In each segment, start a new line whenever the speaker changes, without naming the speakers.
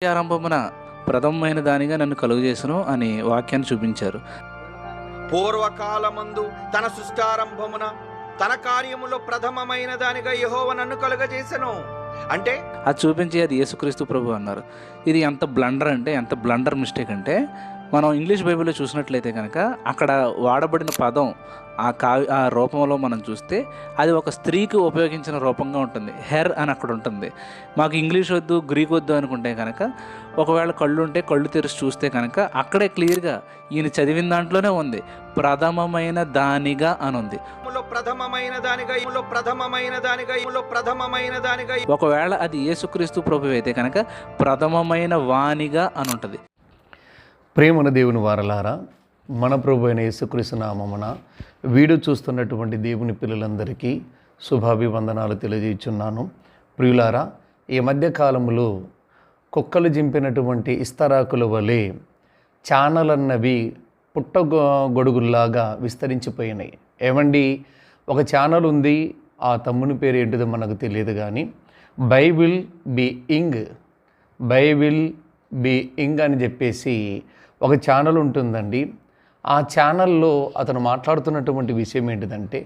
ఆరంభమున ప్రథమమైన దానిగా నన్ను కలుగజేసును అని వాక్యాన్ని చూపించారు.
పూర్వకాలమందు తన సృష్టారంభమున తన కార్యములో ప్రథమమైన దానిగా యెహోవా నన్ను కలుగజేసెను అంటే
అది చూపించి అది యేసుక్రీస్తు ప్రభు అన్నారు. ఇది ఎంత బ్లండర్ మిస్టేక్ అంటే మనం ఇంగ్లీష్ బైబిల్లో చూసినట్లయితే కనుక అక్కడ వాడబడిన పదం ఆ రూపంలో మనం చూస్తే అది ఒక స్త్రీకి ఉపయోగించిన రూపంగా ఉంటుంది. హెర్ అని అక్కడ ఉంటుంది. మాకు ఇంగ్లీష్ వద్దు, గ్రీక్ వద్దు అనుకుంటే కనుక ఒకవేళ కళ్ళు ఉంటే కళ్ళు తెరిచి చూస్తే కనుక అక్కడే క్లియర్గా ఈయన చదివిన దాంట్లోనే ఉంది, ప్రథమమైన దానిగా అని ఉంది. ఒకవేళ అది యేసుక్రీస్తు ప్రభు అయితే కనుక ప్రథమమైన వానిగా అని ఉంటుంది.
ప్రేమన దేవుని వారలారా, మన ప్రభు అయిన యేసుక్రీస్తు నామమున వీడియో చూస్తున్నటువంటి దేవుని పిల్లలందరికీ శుభాభివందనాలు తెలియజేస్తున్నాను. ప్రియులారా, ఈ మధ్యకాలంలో కుక్కలు జింపినటువంటి ఇస్తరాకుల వలె ఛానల్ అన్నవి పుట్టగొడుగుల్లాగా విస్తరించిపోయినాయి. ఏమండి, ఒక ఛానల్ ఉంది, ఆ తమ్ముని పేరు ఏంటిదో మనకు తెలియదు, కానీ బైబిల్ బి ఇంగ్ అని చెప్పేసి ఒక ఛానల్ ఉంటుందండి. ఆ ఛానల్లో అతను మాట్లాడుతున్నటువంటి విషయం ఏంటిదంటే,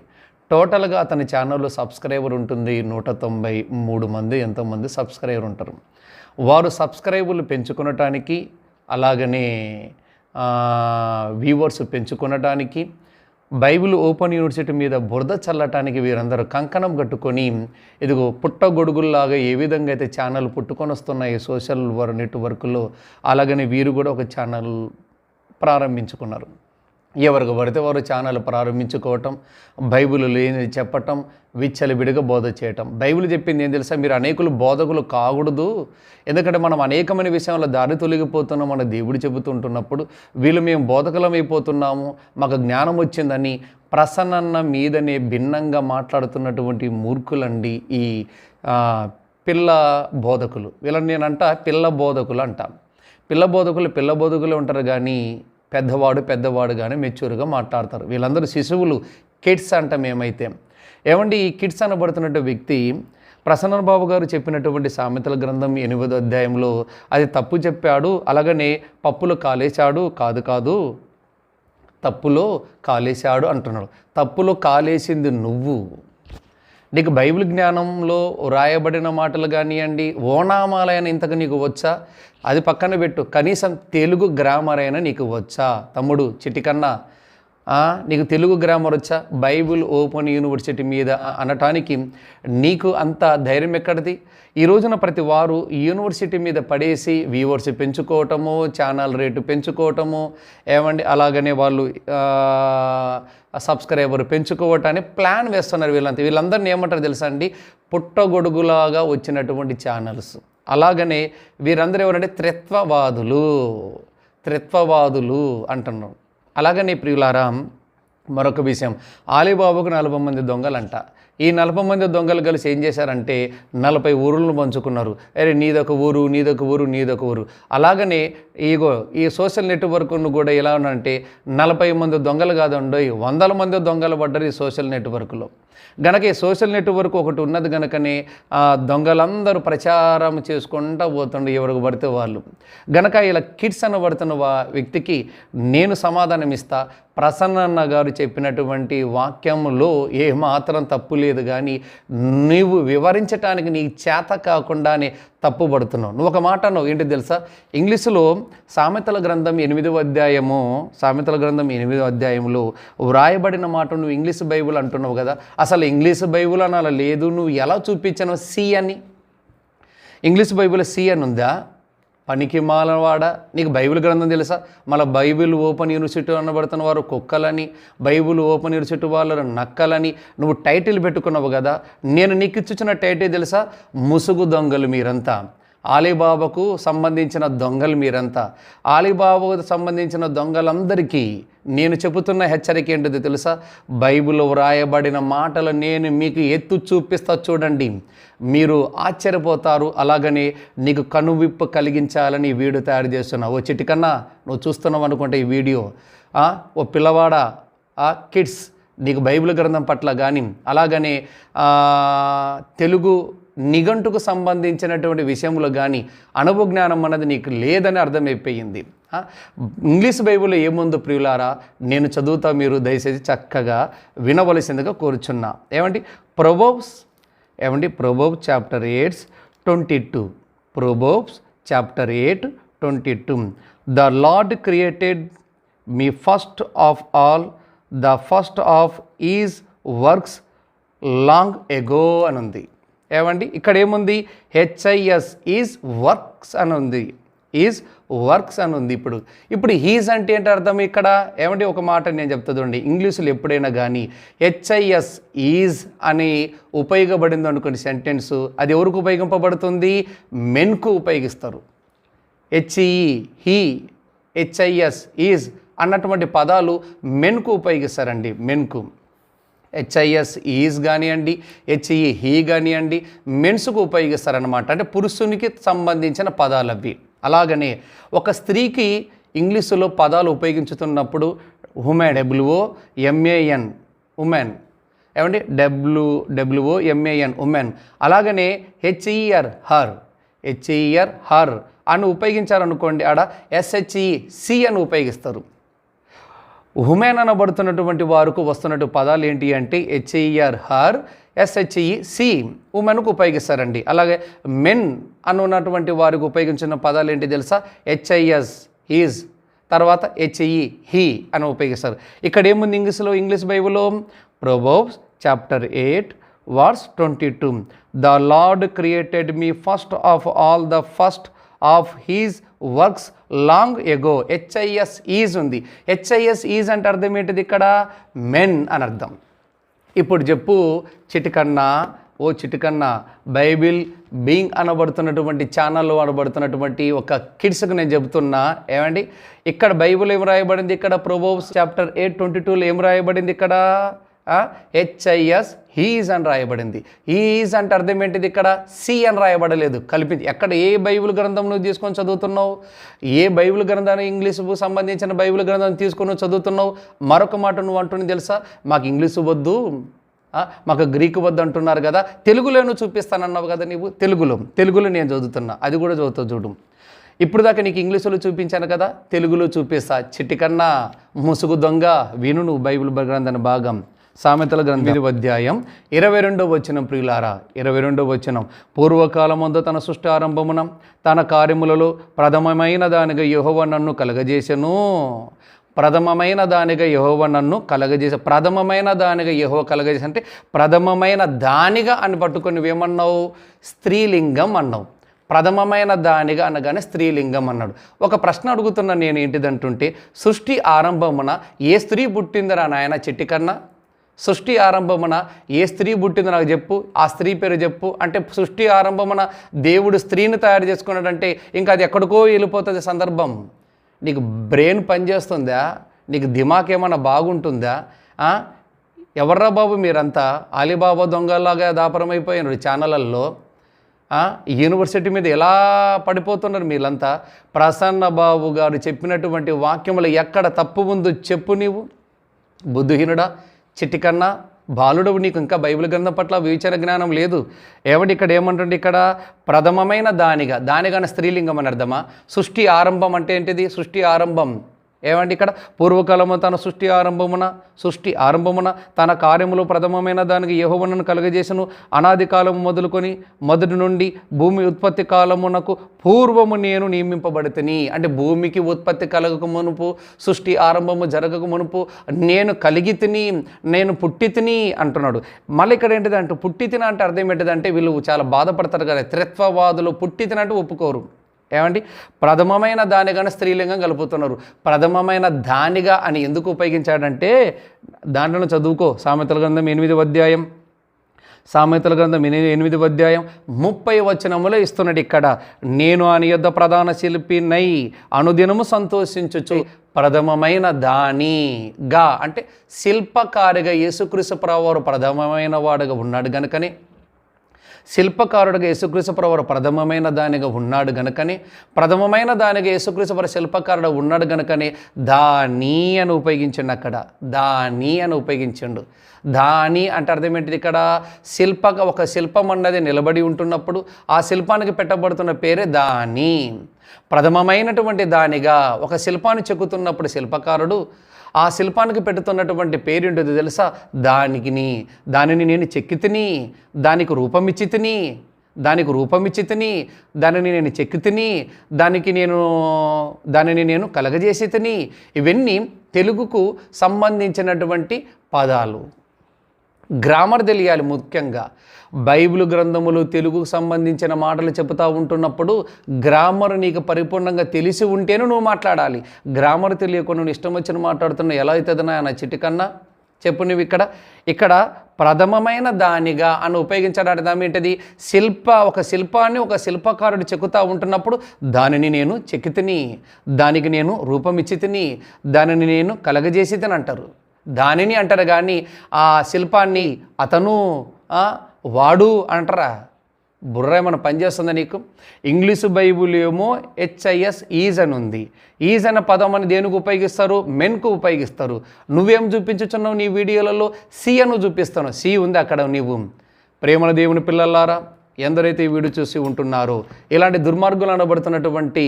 టోటల్గా అతని ఛానల్లో సబ్స్క్రైబర్ ఉంటుంది 193 మంది ఎంతోమంది సబ్స్క్రైబర్ ఉంటారు. వారు సబ్స్క్రైబర్లు పెంచుకొనటానికి, అలాగనే వ్యూవర్స్ పెంచుకొనటానికి, బైబిల్ ఓపెన్ యూనివర్సిటీ మీద బురద చల్లటానికి వీరందరూ కంకణం కట్టుకొని ఇదిగో పుట్టగొడుగుల్లాగా ఏ విధంగా అయితే ఛానల్ పుట్టుకొని వస్తున్నాయి సోషల్ నెట్వర్క్లో, అలాగనే వీరు కూడా ఒక ఛానల్ ప్రారంభించుకున్నారు. ఎవరికి పడితే వారు ఛానల్ ప్రారంభించుకోవటం, బైబిల్ లేని చెప్పటం, విచ్చలవిడిగా బోధ చేయటం. బైబిల్ చెప్పింది ఏం తెలుసా, మీరు అనేకులు బోధకులు కాకూడదు, ఎందుకంటే మనం అనేకమైన విషయంలో దారి తొలగిపోతున్నాం మన దేవుడు చెబుతుంటున్నప్పుడు వీళ్ళు మేము బోధకులం అయిపోతున్నాము, మాకు జ్ఞానం వచ్చిందని ప్రసన్న మీదనే భిన్నంగా మాట్లాడుతున్నటువంటి మూర్ఖులండి ఈ పిల్ల బోధకులు. వీళ్ళని నేనంట పిల్ల బోధకులు అంటాను. పిల్ల బోధకులు ఉంటారు, కానీ పెద్దవాడు కానీ మెచ్యూర్గా మాట్లాడతారు. వీళ్ళందరూ శిశువులు, కిడ్స్ అంట మేమైతే. ఏమండి, ఈ కిడ్స్ అనబడుతున్న వ్యక్తి ప్రసన్న బాబు గారు చెప్పినటువంటి సామెతల గ్రంథం 8వ అధ్యాయంలో అది తప్పు చెప్పాడు. అలాగనే పప్పులు కాలేశాడు, కాదు తప్పులో కాలేశాడు అంటున్నాడు. తప్పులో కాలేసింది నువ్వు. నీకు బైబిల్ జ్ఞానంలో రాయబడిన మాటలు కానివ్వండి, ఓనామాలైన ఇంతకు నీకు వచ్చా? అది పక్కన పెట్టు, కనీసం తెలుగు గ్రామర్ అయినా నీకు వచ్చా? తమ్ముడు చిటికన్నా నీకు తెలుగు గ్రామర్ వచ్చా? బైబిల్ ఓపెన్ యూనివర్సిటీ మీద అనటానికి నీకు అంత ధైర్యం ఎక్కడిది? ఈ రోజున ప్రతి వారు యూనివర్సిటీ మీద పడేసి వ్యూవర్స్ పెంచుకోవటము, ఛానల్ రేటు పెంచుకోవటము, ఏమండి అలాగనే వాళ్ళు సబ్స్క్రైబర్ పెంచుకోవటానికి ప్లాన్ వేస్తున్నారు. వీళ్ళందరినీ ఏమంటారు తెలుసా అండి, పుట్టగొడుగులాగా వచ్చినటువంటి ఛానల్స్. అలాగనే వీరందరూ ఎవరంటే త్రిత్వవాదులు అంటున్నారు. అలాగనే ప్రియులారా, మరొక విషయం, అలీబాబాకు 40 మంది దొంగలంట. ఈ 40 మంది దొంగలు కలిసి ఏం చేశారంటే 40 ఊరులను పంచుకున్నారు. అరే నీదొక ఊరు. అలాగనే ఈ సోషల్ నెట్వర్క్ను కూడా ఎలా ఉందంటే 40 మంది దొంగలు కాదండి, 100 మంది దొంగలు పడ్డారు ఈ సోషల్ నెట్వర్క్లో. గనక ఈ సోషల్ నెట్వర్క్ ఒకటి ఉన్నది గనకనే దొంగలందరూ ప్రచారం చేసుకుంటూ పోతుండే ఎవరికి పడితే వాళ్ళు. గనక ఇలా కిడ్స్ అనబడుతున్న వ్యక్తికి నేను సమాధానం ఇస్తా. ప్రసన్న గారు చెప్పినటువంటి వాక్యంలో ఏమాత్రం తప్పు లేదు, కానీ నువ్వు వివరించటానికి నీకు చేత కాకుండానే తప్పుపడుతున్నావు. నువ్వు ఒక మాట అన్నావు, ఏంటి తెలుసా? ఇంగ్లీషులో సామెతల గ్రంథం 8వ అధ్యాయంలో వ్రాయబడిన మాట నువ్వు ఇంగ్లీష్ బైబుల్ అంటున్నావు కదా, అసలు ఇంగ్లీష్ బైబుల్ అని అలా లేదు, నువ్వు ఎలా చూపించావు సి అని? ఇంగ్లీష్ బైబుల్ సి అని ఉందా? పనికి మాలవాడ, నీకు బైబిల్ గ్రంథం తెలుసా? మళ్ళీ బైబిల్ ఓపెన్ యూనివర్సిటీ అనబడుతున్న వారు కుక్కలని, బైబిల్ ఓపెన్ యూనివర్సిటీ వాళ్ళు నక్కలని నువ్వు టైటిల్ పెట్టుకున్నావు కదా. నేను నీకు ఇచ్చిన టైటిల్ తెలుసా? ముసుగు దొంగలు మీరంతా, అలీబాబాకు సంబంధించిన దొంగలు మీరంతా. అలీబాబాకు సంబంధించిన దొంగలందరికీ నేను చెబుతున్న హెచ్చరిక ఏంటిదో తెలుసా? బైబిల్లో వ్రాయబడిన మాటలు నేను మీకు ఎత్తు చూపిస్తా, చూడండి, మీరు ఆశ్చర్యపోతారు. అలాగనే నీకు కనువిప్పు కలిగించాలని ఈ వీడియో తయారు చేస్తున్నావు. ఓ చిటికన్నా నువ్వు చూస్తున్నావు అనుకుంటే ఈ వీడియో, ఓ పిల్లవాడా, కిడ్స్, నీకు బైబిల్ గ్రంథం పట్ల కానీ, అలాగనే తెలుగు నిఘంటుకు సంబంధించినటువంటి విషయంలో కానీ అనుభవ జ్ఞానం అన్నది నీకు లేదని అర్థమైపోయింది. ఇంగ్లీష్ బైబిల్లో ఏముందో ప్రియులారా నేను చదువుతా, మీరు దయచేసి చక్కగా వినవలసిందిగా కోరుచున్నా. Proverbs proverbs chapter 8:22. Proverbs chapter 8:22. The lord created me first of all, the first of his works long ago అని ఉంది. ఇక్కడ ఏముంది? HIS ఈజ్ వర్క్స్ అని ఉంది. ఈజ్ వర్క్స్ అని ఉంది. ఇప్పుడు హీజ్ అంటే ఏంటి అర్థం ఇక్కడ? ఒక మాట నేను చెప్తా చూడండి. ఇంగ్లీషులో ఎప్పుడైనా కానీ HIS ఈజ్ అని ఉపయోగపడింది అనుకోండి సెంటెన్స్, అది ఎవరికి ఉపయోగింపబడుతుంది? మెన్కు ఉపయోగిస్తారు. HE హీ, HIS ఈజ్ అన్నటువంటి పదాలు మెన్కు ఉపయోగిస్తారండి. మెన్కు HIS ఈజ్ కానివ్వండి, HE హీ కానివ్వండి, మెన్స్కు ఉపయోగిస్తారనమాట. అంటే పురుషునికి సంబంధించిన పదాలు అవి. అలాగనే ఒక స్త్రీకి ఇంగ్లీషులో పదాలు ఉపయోగించుతున్నప్పుడు women, WOMAN women, WOMAN women. అలాగనే HER హర్ అని ఉపయోగించారనుకోండి, ఆడ SHEC అని ఉపయోగిస్తారు. ఉమెన్ అనబడుతున్నటువంటి వారికి వస్తున్నట్టు పదాలు ఏంటి అంటే HER హర్, SHEC ఉమెన్కు ఉపయోగిస్తారండి. అలాగే మెన్ అనున్నటువంటి వారికి ఉపయోగించిన పదాలు ఏంటి తెలుసా? HIS ఈజ్, తర్వాత HE హీ అని ఉపయోగిస్తారు. ఇక్కడ ఏముంది ఇంగ్లీష్ బైబిల్లో? Proverbs chapter 8:22. The lord created me first of all, the first of his works long ago. HIS is ఉంది. HIS ఈజ్ అంటే అర్థం ఏంటిది? ఇక్కడ మెన్ అని అర్థం. ఇప్పుడు చెప్పు చిటికన్నా, ఓ చిటికన్నా, బైబిల్ బీయింగ్ అనబడుతున్నటువంటి ఛానల్లో అనబడుతున్నటువంటి ఒక కిడ్స్కి నేను చెబుతున్నా. ఇక్కడ బైబిల్ ఏం రాయబడింది? ఇక్కడ ప్రొవర్బ్స్ చాప్టర్ 8:22లో ఏం రాయబడింది? ఇక్కడ HIS హీజ్ అని రాయబడింది. హీజ్ అంటే అర్థం ఏంటిది? ఇక్కడ సి అని రాయబడలేదు, కలిపింది. ఎక్కడ ఏ బైబిల్ గ్రంథం నువ్వు తీసుకొని చదువుతున్నావు? ఏ బైబిల్ గ్రంథాన్ని, ఇంగ్లీషుకు సంబంధించిన బైబిల్ గ్రంథాన్ని తీసుకొని చదువుతున్నావు? మరొక మాట నువ్వు అంటుంది తెలుసా? మాకు ఇంగ్లీషు వద్దు, మాకు గ్రీకు వద్దు అంటున్నారు కదా. తెలుగులో నువ్వు చూపిస్తానన్నావు కదా నీవు. తెలుగులో నేను చదువుతున్నా, అది కూడా చదువుతావు చూడు. ఇప్పుడు దాకా నీకు ఇంగ్లీషులో చూపించాను కదా, తెలుగులో చూపిస్తా. చిటికన్నా ముసుగు దొంగ విను నువ్వు బైబిల్ గ్రంథాన్ని భాగం. సామెతల గ్రంథం 8వ అధ్యాయం 22వ వచనం ప్రియులారా, 22వ వచనం. పూర్వకాలమందు తన సృష్టి ఆరంభమున తన కార్యములలో ప్రథమమైన దానిగా యెహోవా నన్ను కలగజేసెను. ప్రథమమైన దానిగా యెహోవా నన్ను కలగజేసే. ప్రథమమైన దానిగా యెహోవా కలగజేసి అంటే ప్రథమమైన దానిగా అని పట్టుకొని నువ్వేమన్నావు? స్త్రీలింగం అన్నావు. ప్రథమమైన దానిగా అనగానే స్త్రీలింగం అన్నాడు. ఒక ప్రశ్న అడుగుతున్నా నేను, ఏంటిదంటుంటే సృష్టి ఆరంభమున ఏ స్త్రీ పుట్టిందిరా నాయన చిట్టికన్నా? సృష్టి ఆరంభమున ఏ స్త్రీ పుట్టిందో నాకు చెప్పు, ఆ స్త్రీ పేరు చెప్పు అంటే సృష్టి ఆరంభమున దేవుడు స్త్రీని తయారు చేసుకున్నాడంటే ఇంకా అది ఎక్కడికో వెళ్ళిపోతుంది సందర్భం. నీకు బ్రెయిన్ పనిచేస్తుందా? నీకు దిమాక్ ఏమన్నా బాగుంటుందా? ఎవర్రా బాబు మీరంతా అలీబాబా దొంగలాగా దాపరమైపోయినారు ఛానళ్ళల్లో. యూనివర్సిటీ మీద ఎలా పడిపోతున్నారు మీరంతా? ప్రసన్న బాబు గారు చెప్పినటువంటి వాక్యములు ఎక్కడ తప్పు ఉందో చెప్పు నీవు. బుద్ధిహీనుడా, చిట్టికన్నా, బాలుడవు, నీకు ఇంకా బైబిల్ గ్రంథం పట్ల విచార జ్ఞానం లేదు. ఇక్కడ ఏమంటుండే? ఇక్కడ ప్రథమమైన దానిగానే స్త్రీలింగం అని అర్థమా? సృష్టి ఆరంభం అంటే ఏంటిది? సృష్టి ఆరంభం ఇక్కడ పూర్వకాలము తన సృష్టి ఆరంభమున తన కార్యములు ప్రథమమైన దానికి యెహోవా నన్ను కలుగజేసెను. అనాది కాలము మొదటి నుండి భూమి ఉత్పత్తి కాలమునకు పూర్వము నేను నియమింపబడితిని. అంటే భూమికి ఉత్పత్తి కలగక మునుపు, సృష్టి ఆరంభము జరగక మునుపు నేను కలిగి తిని, నేను పుట్టి తిని అంటున్నాడు. మళ్ళీ ఇక్కడ ఏంటిదంటే పుట్టి తిన అంటే అర్థం ఏంటిదంటే వీళ్ళు చాలా బాధపడతారు కదా, త్రిత్వవాదులు. పుట్టి తినంటే ఒప్పుకోరు. ప్రథమమైన దానిగానే స్త్రీలింగం కలుపుతున్నారు. ప్రథమమైన దానిగా అని ఎందుకు ఉపయోగించాడంటే దాంట్లో చదువుకో. సామెతల గ్రంథం 8వ అధ్యాయం 30వ వచనములో ఇస్తున్నాడు. ఇక్కడ నేను అని యొద్ద ప్రధాన శిల్పినై అనుదినము సంతోషించుచు ప్రథమమైన దానిగా అంటే శిల్పకారిగా యేసుక్రీస్తు ప్రభువారు ప్రథమమైన వాడుగా ఉన్నాడు కనుకనే శిల్పకారుడిగా యేసుక్రీస్తు ప్రభువు ప్రథమమైన దానిగా ఉన్నాడు గనుకనే, ప్రథమమైన దానిగా యేసుక్రీస్తు ప్రభువు శిల్పకారుడు ఉన్నాడు గనుకనే దాని అని ఉపయోగించండి. అక్కడ దాని అని ఉపయోగించండు. దాని అంటే అర్థం ఏంటిది? ఇక్కడ ఒక శిల్పం అన్నది నిలబడి ఉంటున్నప్పుడు ఆ శిల్పానికి పెట్టబడుతున్న పేరే దాని. ప్రథమమైనటువంటి దానిగా ఒక శిల్పాన్ని చెక్కుతున్నప్పుడు శిల్పకారుడు ఆ శిల్పానికి పెడుతున్నటువంటి పేరు ఏంటో తెలుసా? దానిని నేను చెక్కితిని, దానికి రూపమిచ్చితిని, దానిని నేను చెక్కితిని, దానిని నేను కలగజేసి తిని. ఇవన్నీ తెలుగుకు సంబంధించినటువంటి పదాలు. గ్రామర్ తెలియాలి ముఖ్యంగా. బైబిల్ గ్రంథములు తెలుగుకు సంబంధించిన మాటలు చెబుతూ ఉంటున్నప్పుడు గ్రామర్ నీకు పరిపూర్ణంగా తెలిసి ఉంటేనే నువ్వు మాట్లాడాలి. గ్రామర్ తెలియకుండా నువ్వు ఇష్టం వచ్చిన మాట్లాడుతున్నా ఎలా అవుతుంది నా చిటికన్నా? చెప్పు నువ్వు. ఇక్కడ ప్రథమమైన దానిగా అని ఉపయోగించడానికి దాని ఏంటిది? ఒక శిల్పాన్ని ఒక శిల్పకారుడు చెక్కుతూ ఉంటున్నప్పుడు దానిని నేను చెక్కితిని, దానికి నేను రూపమిచ్చి తిని, దానిని నేను కలగజేసి తిని అంటారు. దానిని అంటారు కానీ ఆ శిల్పాన్ని అతను వాడు అంటారా? బుర్ర ఏమైనా పనిచేస్తుందా నీకు? ఇంగ్లీషు బైబుల్ ఏమో HIS ఈజ్ అని ఉంది. ఈజ్ అనే పదం అని దేనికి ఉపయోగిస్తారు? మెన్కు ఉపయోగిస్తారు. నువ్వేం చూపించుచున్నావు నీ వీడియోలలో? సి అని చూపిస్తాను. సి ఉంది అక్కడ. నీవు ప్రేమల దేవుని పిల్లలారా, ఎందరైతే ఈ వీడియో చూసి ఉంటున్నారో, ఇలాంటి దుర్మార్గులు అనబడుతున్నటువంటి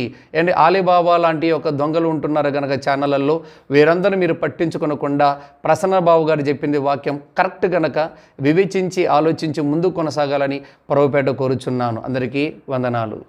ఆలీబాబా లాంటి ఒక దొంగలు ఉంటున్నారు కనుక ఛానళ్ళల్లో, వీరందరూ మీరు పట్టించుకొనకుండా ప్రసన్న బాబు గారు చెప్పింది వాక్యం కరెక్ట్ కనుక వివేచించి ఆలోచించి ముందుకు కొనసాగాలని ప్రభుపేట కోరుచున్నాను. అందరికీ వందనాలు.